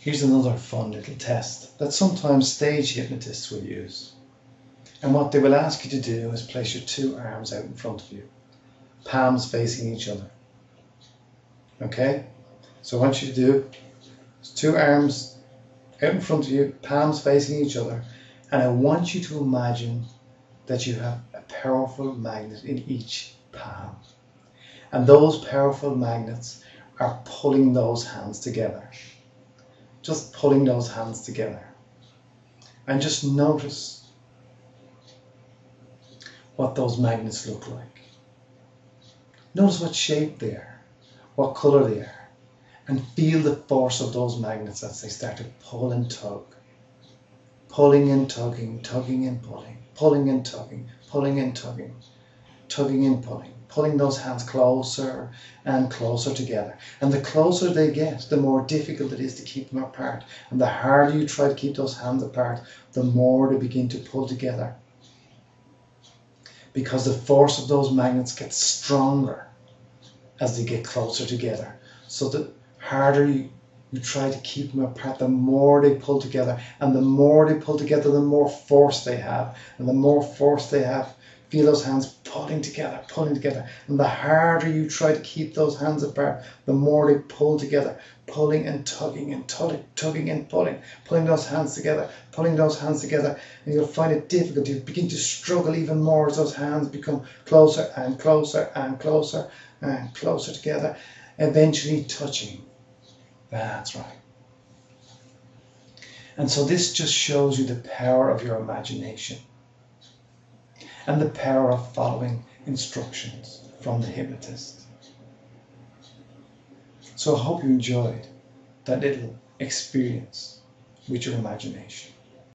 Here's another fun little test that sometimes stage hypnotists will use. And what they will ask you to do is place your two arms out in front of you, palms facing each other. Okay? So I want you to do two arms out in front of you, palms facing each other, and I want you to imagine that you have a powerful magnet in each palm. And those powerful magnets are pulling those hands together. Just pulling those hands together. And just notice what those magnets look like. Notice what shape they are, what colour they are, and feel the force of those magnets as they start to pull and tug. Pulling and tugging, tugging and pulling, pulling and tugging, pulling and tugging, tugging and pulling, pulling those hands closer and closer together. And the closer they get, the more difficult it is to keep them apart. And the harder you try to keep those hands apart, the more they begin to pull together. Because the force of those magnets gets stronger as they get closer together. So the harder you try to keep them apart, the more they pull together. And the more they pull together, the more force they have. And the more force they have, feel those hands pulling together, pulling together. And the harder you try to keep those hands apart, the more they pull together, pulling and tugging and tugging and pulling those hands together, pulling those hands together. And you'll find it difficult. You begin to struggle even more as those hands become closer and closer and closer and closer together, eventually touching. That's right. And so this just shows you the power of your imagination and the power of following instructions from the hypnotist. So I hope you enjoyed that little experience with your imagination.